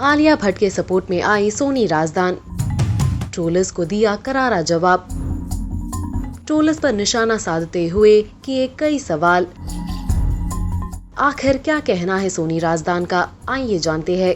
आलिया भट्ट के सपोर्ट में आई सोनी राजदान, ट्रोलर्स को दिया करारा जवाब। ट्रोलर्स पर निशाना साधते हुए किए कई सवाल। आखिर क्या कहना है सोनी राजदान का, आइए जानते हैं।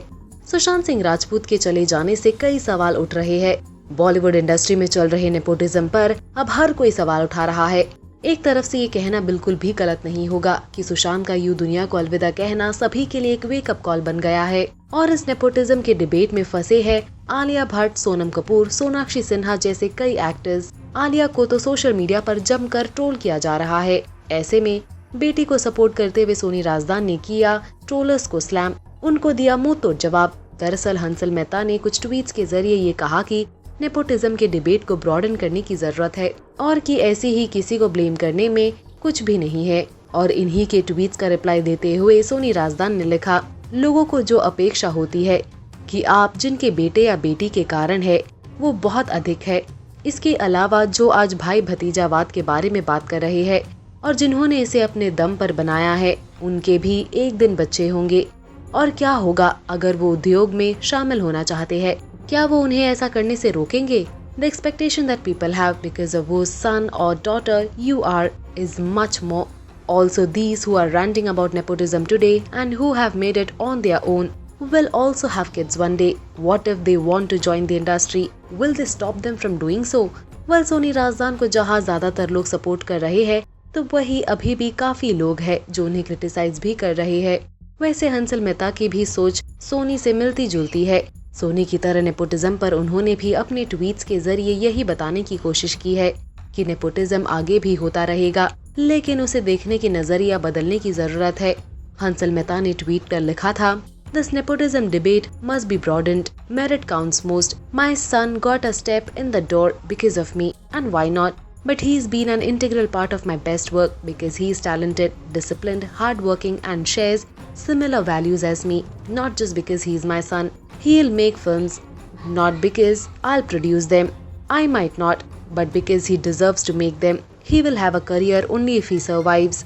सुशांत सिंह राजपूत के चले जाने से कई सवाल उठ रहे हैं। बॉलीवुड इंडस्ट्री में चल रहे नेपोटिज्म पर अब हर कोई सवाल उठा रहा है। एक तरफ से ये कहना बिल्कुल भी गलत नहीं होगा कि सुशांत का यूं दुनिया को अलविदा कहना सभी के लिए एक वेकअप कॉल बन गया है और इस नेपोटिज्म के डिबेट में फंसे हैं आलिया भट्ट, सोनम कपूर, सोनाक्षी सिन्हा जैसे कई एक्टर्स। आलिया को तो सोशल मीडिया पर जमकर ट्रोल किया जा रहा है। ऐसे में बेटी को सपोर्ट करते हुए सोनी राजदान ने किया ट्रोलर्स को स्लैम, उनको दिया मुंह तोड़ जवाब। दरअसल हंसल मेहता ने कुछ ट्वीट्स के जरिए ये कहा कि नेपोटिज्म के डिबेट को ब्रॉडन करने की जरूरत है और कि ऐसे ही किसी को ब्लेम करने में कुछ भी नहीं है। और इन्हीं के ट्वीट्स का रिप्लाई देते हुए सोनी राजदान ने लिखा, लोगों को जो अपेक्षा होती है कि आप जिनके बेटे या बेटी के कारण है वो बहुत अधिक है। इसके अलावा जो आज भाई भतीजावाद के बारे में बात कर रहे हैं और जिन्होंने इसे अपने दम पर बनाया है, उनके भी एक दिन बच्चे होंगे। और क्या होगा अगर वो उद्योग में शामिल होना चाहते हैं, क्या वो उन्हें ऐसा करने से रोकेंगे? The expectation that people have because of whose son or daughter you are is much more. Also, these who are ranting about nepotism today and who have made it on their own will also have kids one day. What if they want to join the industry? Will they stop them from doing so? Well, Soni Razdan को जहां ज्यादातर लोग support कर रहे हैं, तो वही अभी भी काफी लोग हैं जो उन्हें क्रिटिसाइज भी कर रहे हैं। वैसे हंसल मेहता की भी सोच सोनी से मिलती जुलती है। सोनी की तरह नेपोटिज्म पर उन्होंने भी अपने ट्वीट्स के जरिए यही बताने की कोशिश की है कि नेपोटिज्म आगे भी होता रहेगा, लेकिन उसे देखने की नजरिया बदलने की जरूरत है। हंसल मेहता ने ट्वीट कर लिखा था, This nepotism debate must be broadened. Merit counts most. My son got a step in the door because of me, and why not? But he's been an integral part of my best work because he's talented, disciplined, hardworking, and shares similar values as me. Not just because he's my son. He'll make films, not because I'll produce them. I might not, but because he deserves to make them. He will have a career only if he survives.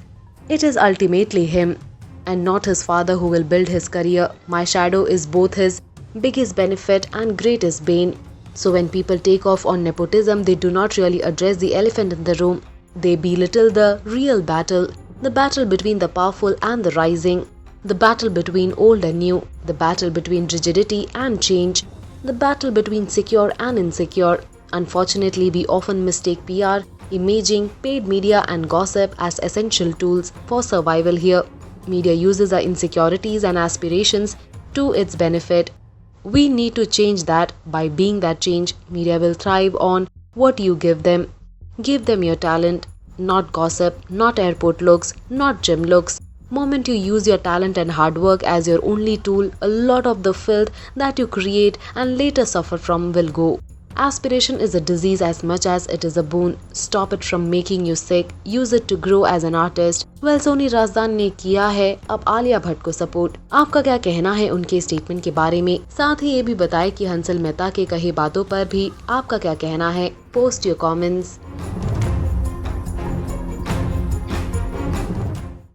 It is ultimately him, and not his father who will build his career. My shadow is both his biggest benefit and greatest bane. So when people take off on nepotism, they do not really address the elephant in the room. They belittle the real battle, the battle between the powerful and the rising. The battle between old and new, the battle between rigidity and change, the battle between secure and insecure. Unfortunately, we often mistake PR, imaging, paid media and gossip as essential tools for survival here. Media uses our insecurities and aspirations to its benefit. We need to change that by being that change. Media will thrive on what you give them. Give them your talent, not gossip, not airport looks, not gym looks. Moment you use your talent and hard work as your only tool, a lot of the filth that you create and later suffer from will go. Aspiration is a disease as much as it is a boon. Stop it from making you sick. Use it to grow as an artist. Well, Soni Razdan ने किया है अब आलिया भट्ट को support. आपका क्या कहना है उनके स्टेटमेंट के बारे में? साथ ही ये भी बताएं कि हंसल मेहता के कही बातों पर भी आपका क्या कहना है? Post your comments.